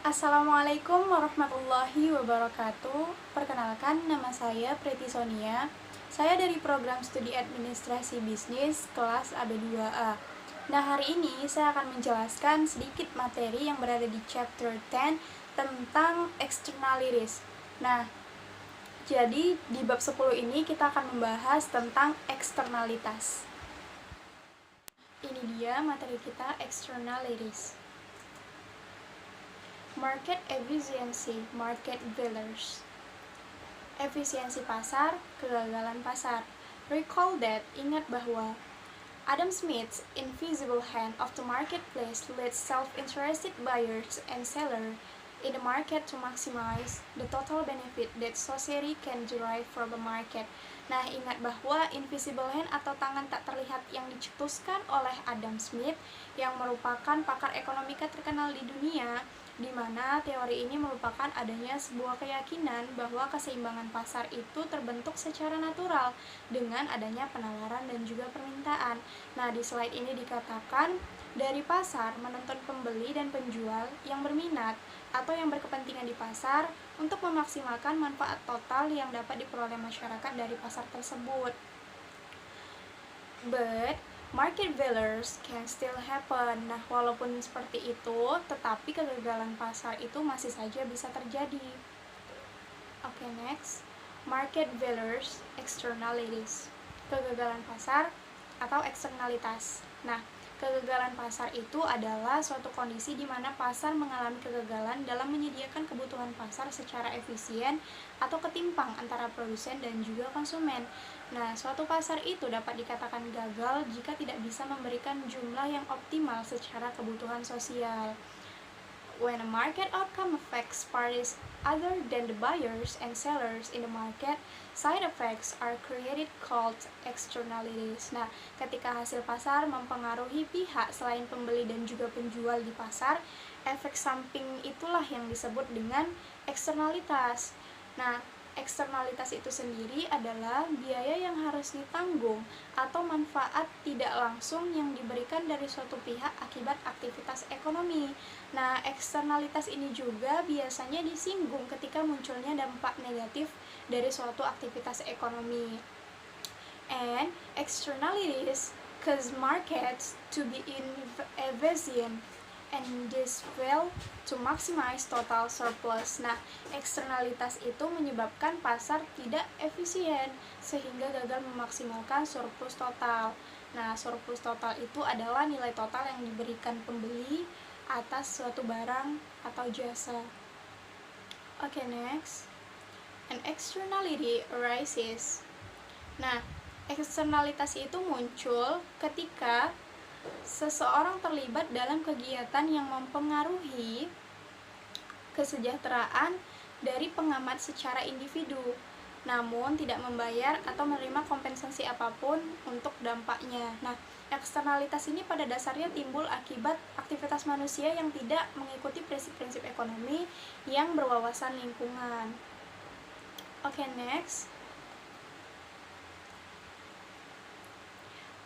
Assalamualaikum warahmatullahi wabarakatuh. Perkenalkan, nama saya Preti Sonia. Saya dari program studi administrasi bisnis kelas AB2A. Nah, hari ini saya akan menjelaskan sedikit materi yang berada di chapter 10 tentang externalities. Nah, jadi di bab 10 ini kita akan membahas tentang eksternalitas. Ini dia materi kita, externalities. Market efficiency, market failures. Efisiensi pasar, kegagalan pasar. Recall that, ingat bahwa Adam Smith's invisible hand of the marketplace leads self-interested buyers and sellers in the market to maximize the total benefit that society can derive from the market. Nah, ingat bahwa invisible hand atau tangan tak terlihat yang dicetuskan oleh Adam Smith yang merupakan pakar ekonomika terkenal di dunia, di mana teori ini merupakan adanya sebuah keyakinan bahwa keseimbangan pasar itu terbentuk secara natural dengan adanya penawaran dan juga permintaan. Nah, di slide ini dikatakan dari pasar menuntun pembeli dan penjual yang berminat atau yang berkepentingan di pasar untuk memaksimalkan manfaat total yang dapat diperoleh masyarakat dari pasar tersebut. But market failures can still happen. Nah, walaupun seperti itu, tetapi kegagalan pasar itu masih saja bisa terjadi. Oke, next. Market failures, externalities. Kegagalan pasar atau eksternalitas. Nah, kegagalan pasar itu adalah suatu kondisi di mana pasar mengalami kegagalan dalam menyediakan kebutuhan pasar secara efisien atau ketimpang antara produsen dan juga konsumen. Nah, suatu pasar itu dapat dikatakan gagal jika tidak bisa memberikan jumlah yang optimal secara kebutuhan sosial. When a market outcome affects parties other than the buyers and sellers in the market, side effects are created called externalities. Nah, ketika hasil pasar mempengaruhi pihak selain pembeli dan juga penjual di pasar, efek samping itulah yang disebut dengan eksternalitas. Nah, eksternalitas itu sendiri adalah biaya yang harus ditanggung atau manfaat tidak langsung yang diberikan dari suatu pihak akibat aktivitas ekonomi. Nah, eksternalitas ini juga biasanya disinggung ketika munculnya dampak negatif dari suatu aktivitas ekonomi. And externalities cause markets to be inefficient and this fail to maximize total surplus. Nah, eksternalitas itu menyebabkan pasar tidak efisien sehingga gagal memaksimalkan surplus total. Nah, surplus total itu adalah nilai total yang diberikan pembeli atas suatu barang atau jasa. Oke, next. An externality arises. Nah, eksternalitas itu muncul ketika seseorang terlibat dalam kegiatan yang mempengaruhi kesejahteraan dari pengamat secara individu, namun tidak membayar atau menerima kompensasi apapun untuk dampaknya. Nah, eksternalitas ini pada dasarnya timbul akibat aktivitas manusia yang tidak mengikuti prinsip-prinsip ekonomi yang berwawasan lingkungan. Oke, next.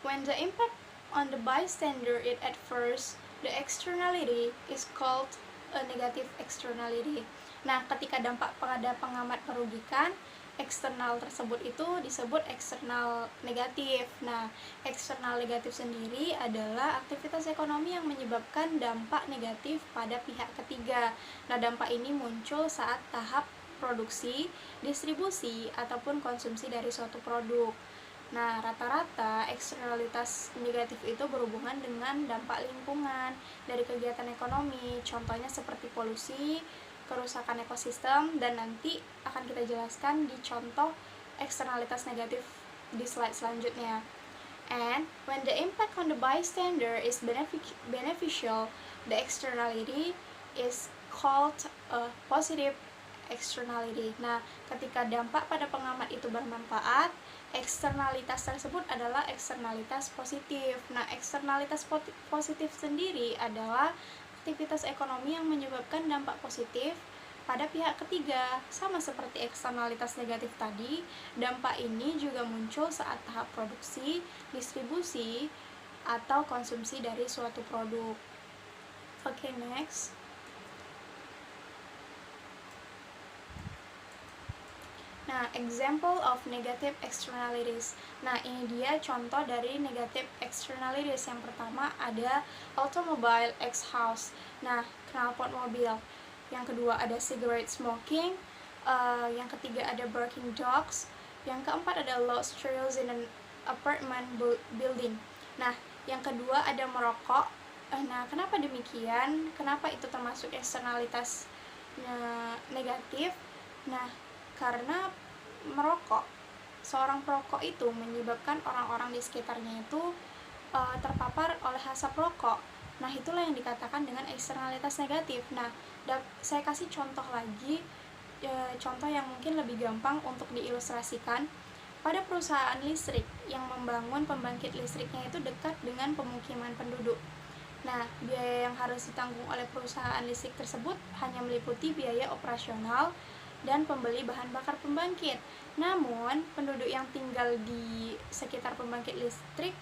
When the impact on the bystander it at first, the externality is called a negative externality. Nah, ketika dampak pada pengamat merugikan, eksternal tersebut itu disebut eksternal negatif. Nah, eksternal negatif sendiri adalah aktivitas ekonomi yang menyebabkan dampak negatif pada pihak ketiga. Nah, dampak ini muncul saat tahap produksi, distribusi, ataupun konsumsi dari suatu produk. Nah, rata-rata eksternalitas negatif itu berhubungan dengan dampak lingkungan dari kegiatan ekonomi, contohnya seperti polusi, kerusakan ekosistem, dan nanti akan kita jelaskan di contoh eksternalitas negatif di slide selanjutnya. And when the impact on the bystander is beneficial, the externality is called a positive externality. Nah, ketika dampak pada pengamat itu bermanfaat, eksternalitas tersebut adalah eksternalitas positif. Nah, eksternalitas positif sendiri adalah aktivitas ekonomi yang menyebabkan dampak positif pada pihak ketiga. Sama seperti eksternalitas negatif tadi, dampak ini juga muncul saat tahap produksi, distribusi, atau konsumsi dari suatu produk. Oke, next. Nah, example of negative externalities. Nah, ini dia contoh dari negative externalities. Yang pertama ada automobile exhaust. Nah, knalpot mobil. Yang kedua ada cigarette smoking. Yang ketiga ada barking dogs. Yang keempat ada loud trills in an apartment building. Nah, yang kedua ada merokok. Nah, kenapa demikian? Kenapa itu termasuk eksternalitas negatif? Nah, karena seorang perokok itu menyebabkan orang-orang di sekitarnya itu terpapar oleh asap rokok. Nah, itulah yang dikatakan dengan eksternalitas negatif. Nah, saya kasih contoh lagi, contoh yang mungkin lebih gampang untuk diilustrasikan. Pada perusahaan listrik yang membangun pembangkit listriknya itu dekat dengan pemukiman penduduk. Nah, biaya yang harus ditanggung oleh perusahaan listrik tersebut hanya meliputi biaya operasional dan pembeli bahan bakar pembangkit. Namun, penduduk yang tinggal di sekitar pembangkit listrik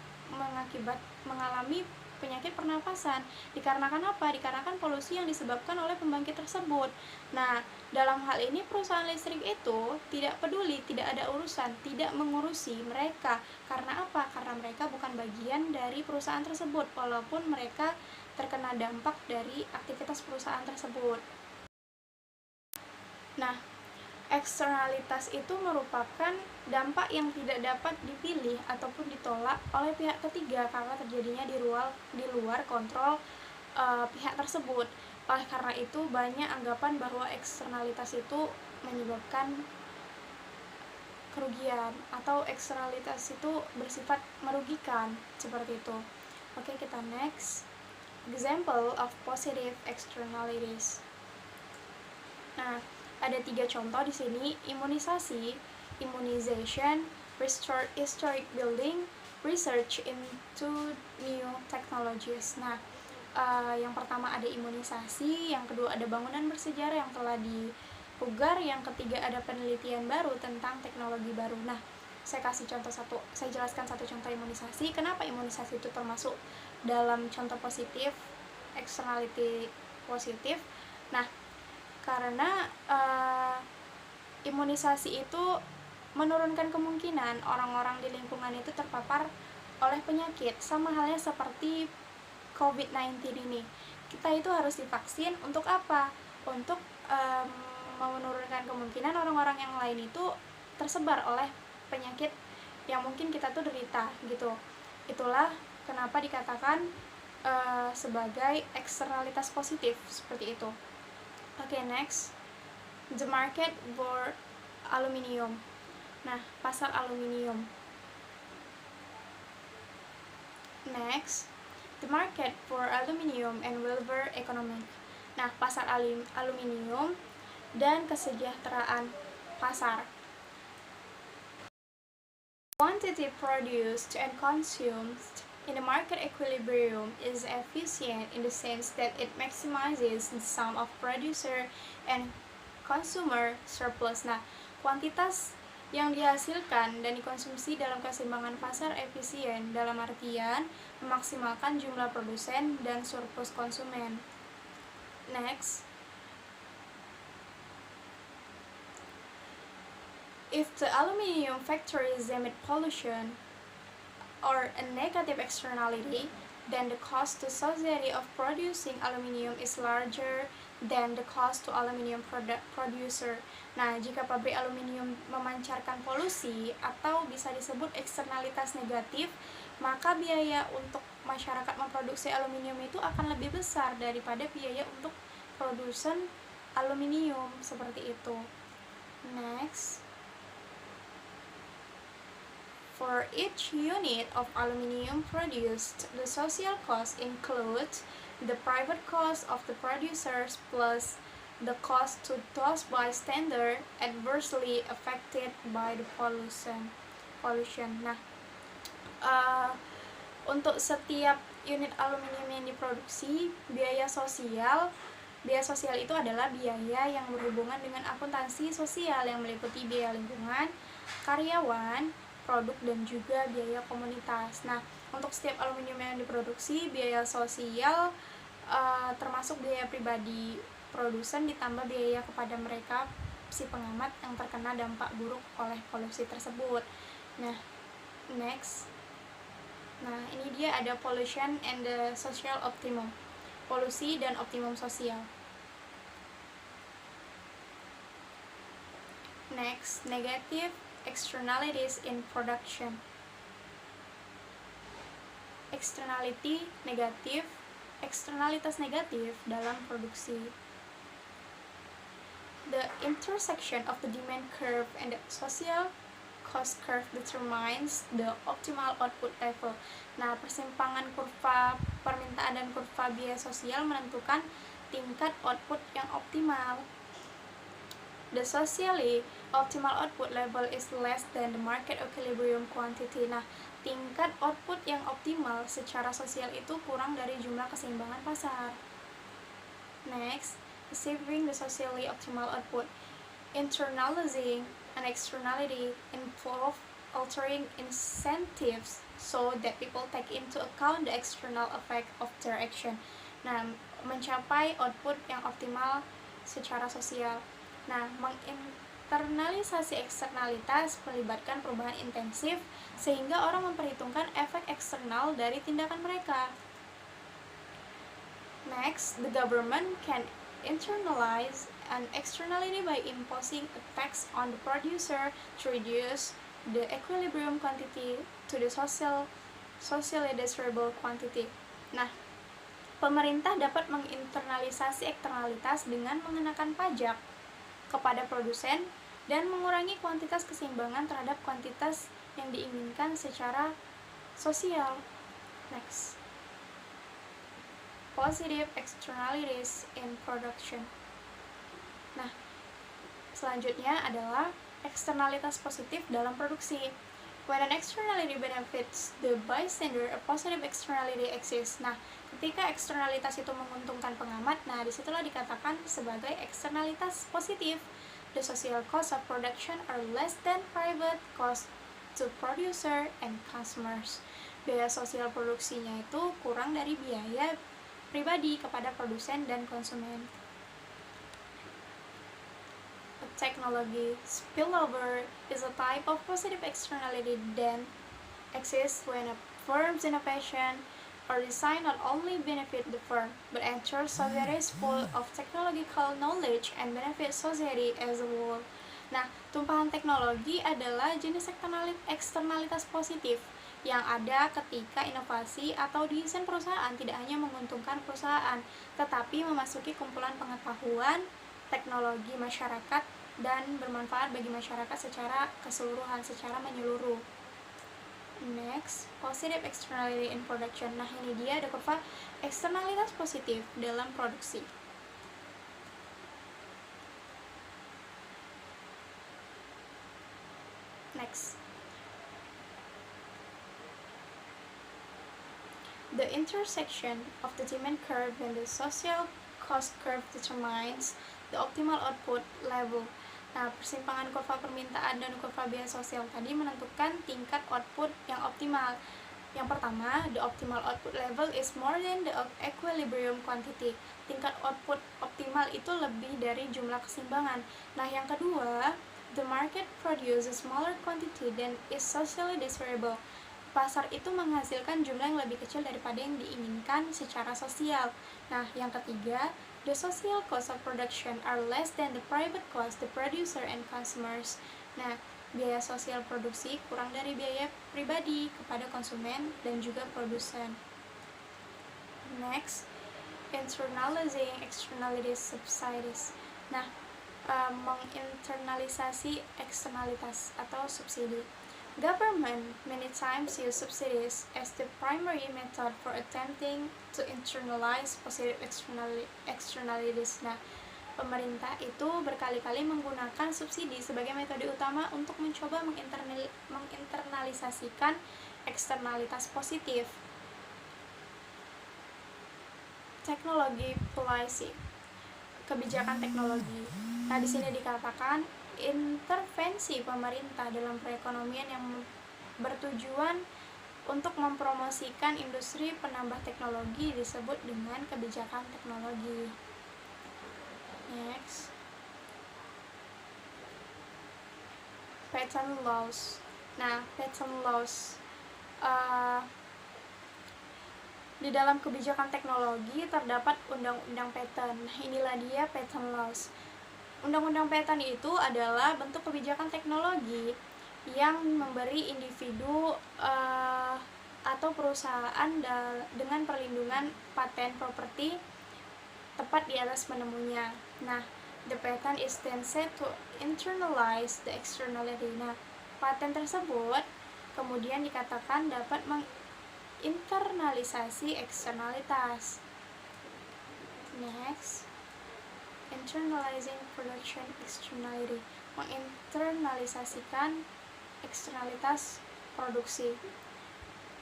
mengalami penyakit pernapasan. Dikarenakan apa? Dikarenakan polusi yang disebabkan oleh pembangkit tersebut. Nah, dalam hal ini perusahaan listrik itu tidak peduli, tidak ada urusan, tidak mengurusi mereka. Karena apa? Karena mereka bukan bagian dari perusahaan tersebut, walaupun mereka terkena dampak dari aktivitas perusahaan tersebut. Nah, eksternalitas itu merupakan dampak yang tidak dapat dipilih ataupun ditolak oleh pihak ketiga karena terjadinya di luar kontrol pihak tersebut. Oleh karena itu, banyak anggapan bahwa eksternalitas itu menyebabkan kerugian atau eksternalitas itu bersifat merugikan, seperti itu. Oke, kita next. Example of positive externalities. Nah, ada 3 contoh di sini: imunisasi, immunization, restore historic building, research into new technologies. Nah, yang pertama ada imunisasi, yang kedua ada bangunan bersejarah yang telah dipugar, yang ketiga ada penelitian baru tentang teknologi baru. Nah, saya jelaskan satu contoh imunisasi. Kenapa imunisasi itu termasuk dalam contoh positif, externality positif? Nah, karena imunisasi itu menurunkan kemungkinan orang-orang di lingkungan itu terpapar oleh penyakit. Sama halnya seperti COVID-19 ini. Kita itu harus divaksin untuk apa? Untuk menurunkan kemungkinan orang-orang yang lain itu tersebar oleh penyakit yang mungkin kita tuh derita gitu. Itulah kenapa dikatakan sebagai eksternalitas positif, seperti itu. Oke, next. The market for aluminium. Nah, pasar aluminium. Next, the market for aluminium and welfare economic. Nah, pasar aluminium dan kesejahteraan pasar. Quantity produced and consumed in the market equilibrium is efficient in the sense that it maximizes the sum of producer and consumer surplus. Nah, kuantitas yang dihasilkan dan dikonsumsi dalam keseimbangan pasar efisien dalam artian memaksimalkan jumlah produsen dan surplus konsumen. Next, if the aluminium factories emit pollution or a negative externality, then the cost to society of producing aluminium is larger than the cost to aluminium producer. Nah, jika pabrik aluminium memancarkan polusi atau bisa disebut eksternalitas negatif, maka biaya untuk masyarakat memproduksi aluminium itu akan lebih besar daripada biaya untuk produsen aluminium, seperti itu. Next, for each unit of aluminium produced, the social cost includes the private cost of the producers plus the cost to those bystanders adversely affected by the pollution. Nah, untuk setiap unit aluminium yang diproduksi, biaya sosial itu adalah biaya yang berhubungan dengan akuntansi sosial yang meliputi biaya lingkungan, karyawan, produk, dan juga biaya komunitas. Nah, untuk setiap aluminium yang diproduksi, biaya sosial termasuk biaya pribadi produsen ditambah biaya kepada mereka persepsi pengamat yang terkena dampak buruk oleh polusi tersebut. Nah, next. Nah, ini dia ada pollution and the social optimum. Polusi dan optimum sosial. Next, negative externalities in production. Eksternalitas negatif dalam produksi. The intersection of the demand curve and the social cost curve determines the optimal output level. Nah, persimpangan kurva permintaan dan kurva biaya sosial menentukan tingkat output yang optimal. The socially optimal output level is less than the market equilibrium quantity. Nah, tingkat output yang optimal secara sosial itu kurang dari jumlah keseimbangan pasar. Next, achieving the socially optimal output. Internalizing an externality involve altering incentives so that people take into account the external effect of their action. Nah, mencapai output yang optimal secara sosial. Nah, menginternalisasi eksternalitas melibatkan perubahan intensif sehingga orang memperhitungkan efek eksternal dari tindakan mereka. Next, the government can internalize an externality by imposing a tax on the producer to reduce the equilibrium quantity to the socially desirable quantity. Nah, pemerintah dapat menginternalisasi eksternalitas dengan mengenakan pajak kepada produsen dan mengurangi kuantitas keseimbangan terhadap kuantitas yang diinginkan secara sosial. Next, positive externalities in production. Nah, selanjutnya adalah eksternalitas positif dalam produksi. When an externality benefits the bystander, a positive externality exists. Nah, ketika eksternalitas itu menguntungkan pengamat, nah disitulah dikatakan sebagai eksternalitas positif. The social cost of production are less than private cost to producer and customers. Biaya sosial produksinya itu kurang dari biaya pribadi kepada produsen dan konsumen. Technology spillover is a type of positive externality that exists when a firm's innovation or design not only benefit the firm, but ensures society is full of technological knowledge and benefit society as a whole. Nah, tumpahan teknologi adalah jenis eksternalitas positif yang ada ketika inovasi atau desain perusahaan tidak hanya menguntungkan perusahaan, tetapi memasuki kumpulan pengetahuan, teknologi masyarakat, dan bermanfaat bagi masyarakat secara keseluruhan, secara menyeluruh. Next, positive externality in production. Nah, ini dia ada kurva eksternalitas positif dalam produksi. Next, the intersection of the demand curve and the social cost curve determines the optimal output level. Nah, persimpangan kurva permintaan dan kurva biaya sosial tadi menentukan tingkat output yang optimal. Yang pertama, the optimal output level is more than the equilibrium quantity. Tingkat output optimal itu lebih dari jumlah keseimbangan. Nah, yang kedua, the market produces smaller quantity than is socially desirable. Pasar itu menghasilkan jumlah yang lebih kecil daripada yang diinginkan secara sosial. Nah, yang ketiga, the social cost of production are less than the private cost, the producer and consumers. Nah, biaya sosial produksi kurang dari biaya pribadi kepada konsumen dan juga produsen. Next, internalizing externalities subsidies. Nah, menginternalisasi eksternalitas atau subsidi. Government many times use subsidies as the primary method for attempting to internalize positive externalities. Nah, pemerintah itu berkali-kali menggunakan subsidi sebagai metode utama untuk mencoba menginternalisasikan eksternalitas positif. Teknologi policy, kebijakan teknologi. Nah, di sini dikatakan intervensi pemerintah dalam perekonomian yang bertujuan untuk mempromosikan industri penambah teknologi disebut dengan kebijakan teknologi. Next, patent laws. Nah, patent laws di dalam kebijakan teknologi terdapat undang-undang patent. Nah, inilah dia patent laws. Undang-undang patent itu adalah bentuk kebijakan teknologi yang memberi individu atau perusahaan dengan perlindungan paten properti tepat di atas penemunya. Nah, the patent is then said to internalize the externality. Nah, paten tersebut kemudian dikatakan dapat internalisasi eksternalitas. Next, internalizing production externality, menginternalisasikan eksternalitas produksi.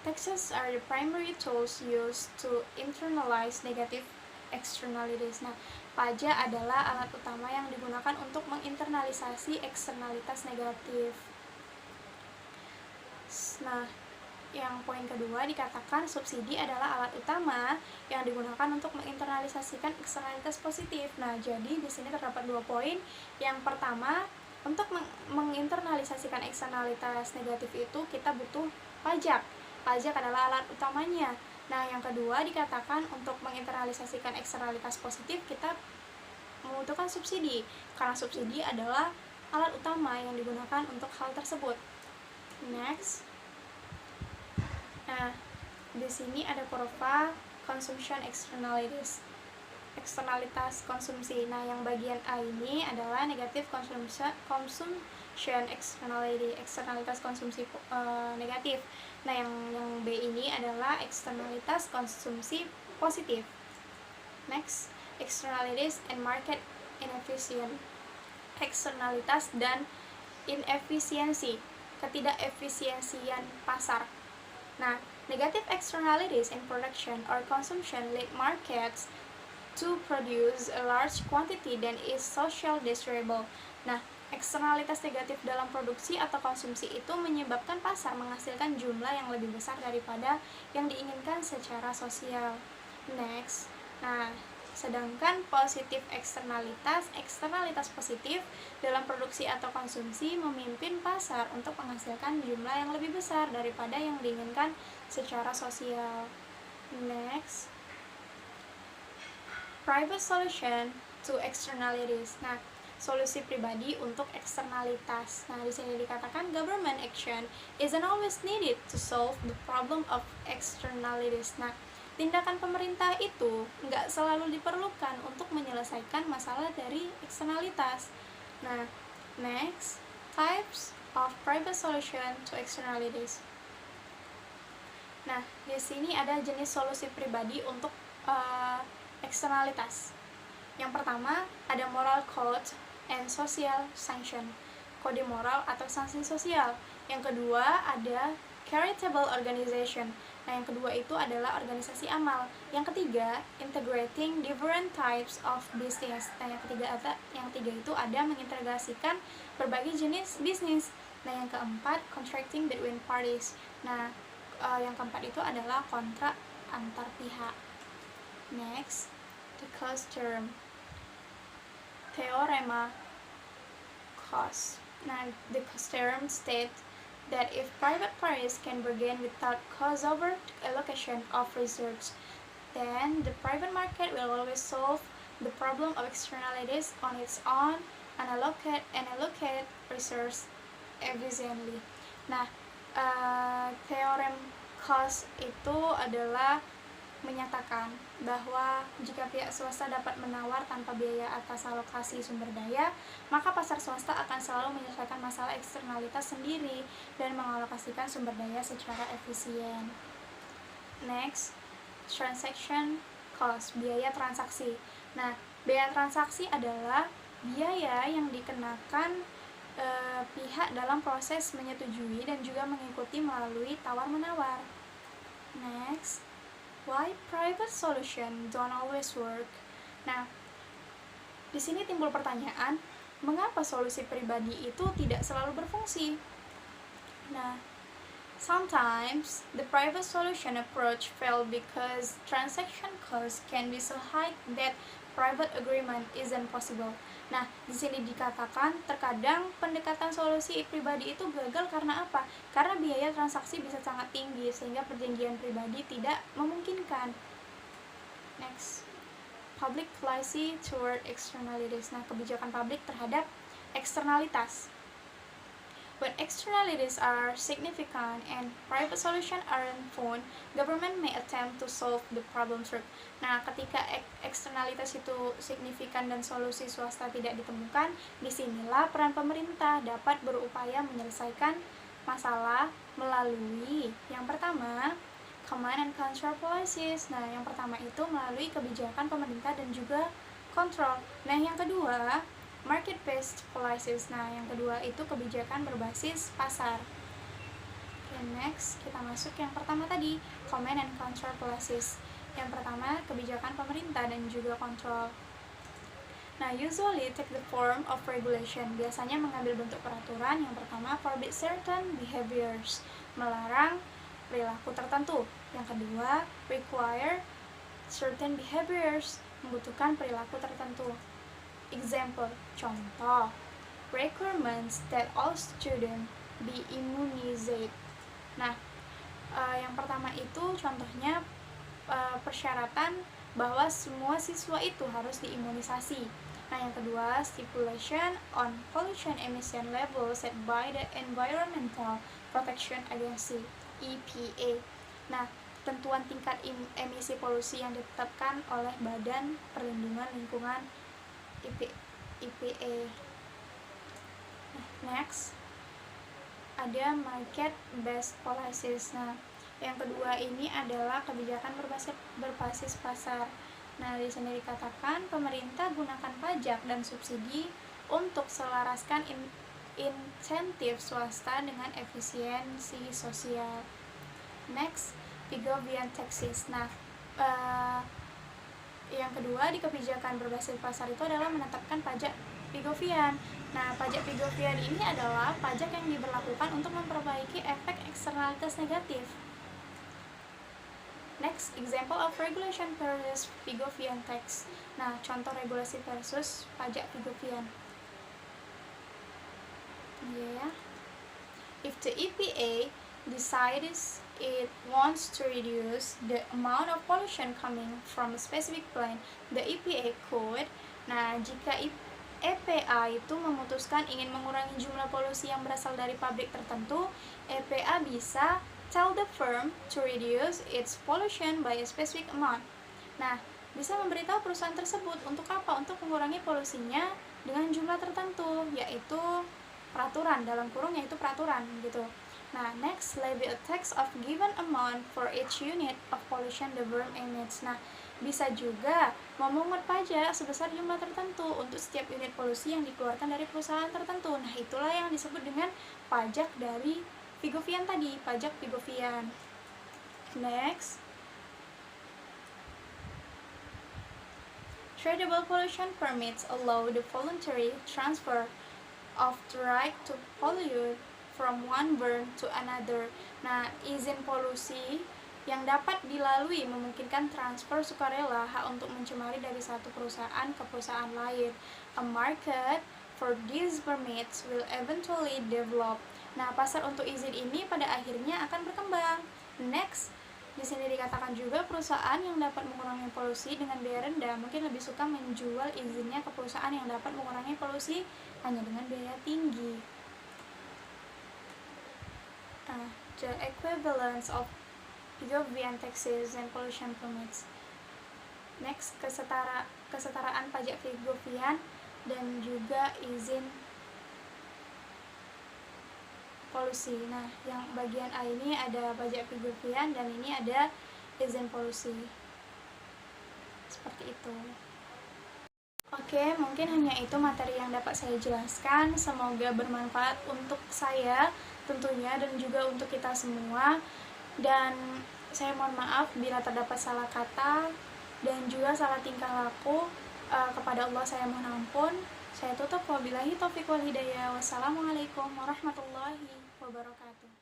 Taxes are the primary tools used to internalize negative externalities. Nah, pajak adalah alat utama yang digunakan untuk menginternalisasi eksternalitas negatif. Nah, yang poin kedua dikatakan subsidi adalah alat utama yang digunakan untuk menginternalisasikan eksternalitas positif. Nah, jadi di sini terdapat 2 poin. Yang pertama, untuk menginternalisasikan eksternalitas negatif itu kita butuh pajak. Pajak adalah alat utamanya. Nah, yang kedua dikatakan untuk menginternalisasikan eksternalitas positif kita membutuhkan subsidi, karena subsidi adalah alat utama yang digunakan untuk hal tersebut. Next. Nah, di sini ada kurva consumption externalities, eksternalitas konsumsi. Nah, yang bagian A ini adalah negative consumption externality, eksternalitas konsumsi negatif. Nah, yang B ini adalah eksternalitas konsumsi positif. Next, externalities and market inefficient, eksternalitas dan inefisiensi, ketidakefisiensian pasar. Nah, negative externalities in production or consumption lead markets to produce a large quantity that is social desirable. Nah, eksternalitas negatif dalam produksi atau konsumsi itu menyebabkan pasar menghasilkan jumlah yang lebih besar daripada yang diinginkan secara sosial. Next. Nah, sedangkan positif eksternalitas positif dalam produksi atau konsumsi memimpin pasar untuk menghasilkan jumlah yang lebih besar daripada yang diinginkan secara sosial. Next, private solution to externalities. Nah, solusi pribadi untuk eksternalitas. Nah, di sini dikatakan government action isn't always needed to solve the problem of externalities. Nah, tindakan pemerintah itu nggak selalu diperlukan untuk menyelesaikan masalah dari eksternalitas. Nah, next, types of private solution to externalities. Nah, di sini ada jenis solusi pribadi untuk eksternalitas. Yang pertama, ada moral code and social sanction, kode moral atau sanksi sosial. Yang kedua, ada charitable organization. Nah, yang kedua itu adalah organisasi amal. Yang ketiga, integrating different types of business. Nah, yang ketiga itu ada mengintegrasikan berbagai jenis bisnis. Nah, yang keempat, contracting between parties. Nah, yang keempat itu adalah kontrak antar pihak. Next, the cost term. Teorema cost. Nah, the cost term state that if private parties can bargain without cost over allocation of research, then the private market will always solve the problem of externalities on its own and allocate research efficiently. Nah, teorem cost itu adalah menyatakan bahwa jika pihak swasta dapat menawar tanpa biaya atas alokasi sumber daya, maka pasar swasta akan selalu menyelesaikan masalah eksternalitas sendiri dan mengalokasikan sumber daya secara efisien. Next, transaction cost, biaya transaksi. Nah, biaya transaksi adalah biaya yang dikenakan pihak dalam proses menyetujui dan juga mengikuti melalui tawar-menawar. Next, why private solution don't always work? Nah, di sini timbul pertanyaan, mengapa solusi pribadi itu tidak selalu berfungsi? Nah, Sometimes, the private solution approach failed because transaction costs can be so high that private agreement isn't possible. Nah, di sini dikatakan terkadang pendekatan solusi pribadi itu gagal karena apa? Karena biaya transaksi bisa sangat tinggi sehingga perjanjian pribadi tidak memungkinkan. Next, public policy toward externalities. Nah, kebijakan publik terhadap eksternalitas. When externalities are significant and private solutions aren't found, government may attempt to solve the problem first. Nah, ketika eksternalitas itu signifikan dan solusi swasta tidak ditemukan, disinilah peran pemerintah dapat berupaya menyelesaikan masalah melalui yang pertama, command and control policies. Nah, yang pertama itu melalui kebijakan pemerintah dan juga kontrol. Nah, yang kedua, market-based policies. Nah, yang kedua itu kebijakan berbasis pasar. Okay, next kita masuk yang pertama tadi, command and control policies. Yang pertama, kebijakan pemerintah dan juga kontrol. Nah, usually take the form of regulation. Biasanya mengambil bentuk peraturan. Yang pertama, forbid certain behaviors. Melarang perilaku tertentu. Yang kedua, require certain behaviors. Membutuhkan perilaku tertentu. Example, contoh, requirements that all students be immunized. Nah, yang pertama itu contohnya persyaratan bahwa semua siswa itu harus diimunisasi. Nah, yang kedua, stipulation on pollution emission level set by the Environmental Protection Agency (EPA). Nah, ketentuan tingkat emisi polusi yang ditetapkan oleh Badan Perlindungan Lingkungan EPA. Next, ada market based policies. Nah, yang kedua ini adalah kebijakan berbasis pasar. Nah, di sini dikatakan pemerintah gunakan pajak dan subsidi untuk selaraskan insentif swasta dengan efisiensi sosial. Next, Pigovian taxes. Nah, yang kedua di kebijakan berbasis pasar itu adalah menetapkan pajak Pigovian. Nah, pajak Pigovian ini adalah pajak yang diberlakukan untuk memperbaiki efek eksternalitas negatif. Next, example of regulation versus Pigovian tax. Nah, contoh regulasi versus pajak Pigovian. Yeah. If the EPA decides it wants to reduce the amount of pollution coming from a specific plant, the EPA could. Nah, jika EPA itu memutuskan ingin mengurangi jumlah polusi yang berasal dari pabrik tertentu, EPA bisa tell the firm to reduce its pollution by a specific amount. Nah, bisa memberitahu perusahaan tersebut untuk apa? Untuk mengurangi polusinya dengan jumlah tertentu, yaitu peraturan, dalam kurung yaitu peraturan gitu. Nah, next, levy a tax of given amount for each unit of pollution the firm emits. Nah, bisa juga memungut pajak sebesar jumlah tertentu untuk setiap unit polusi yang dikeluarkan dari perusahaan tertentu. Nah, itulah yang disebut dengan pajak dari Pigovian tadi, pajak Pigovian. Next, tradable pollution permits allow the voluntary transfer of the right to pollute from one burn to another. Nah, izin polusi yang dapat dilalui memungkinkan transfer sukarela hak untuk mencemari dari satu perusahaan ke perusahaan lain. A market for these permits will eventually develop. Nah, pasar untuk izin ini pada akhirnya akan berkembang. Next, di sini dikatakan juga perusahaan yang dapat mengurangi polusi dengan biaya rendah mungkin lebih suka menjual izinnya ke perusahaan yang dapat mengurangi polusi hanya dengan biaya tinggi. The equivalence of Pigovian taxes and pollution permits. Next, kesetaraan pajak Pigovian dan juga izin polusi. Nah, yang bagian A ini ada pajak Pigovian dan ini ada izin polusi. Seperti itu. Oke, mungkin hanya itu materi yang dapat saya jelaskan. Semoga bermanfaat untuk saya tentunya dan juga untuk kita semua. Dan saya mohon maaf bila terdapat salah kata dan juga salah tingkah laku. Kepada Allah saya mohon ampun. Saya tutup. Wabillahi taufiq wal hidayah. Wassalamualaikum warahmatullahi wabarakatuh.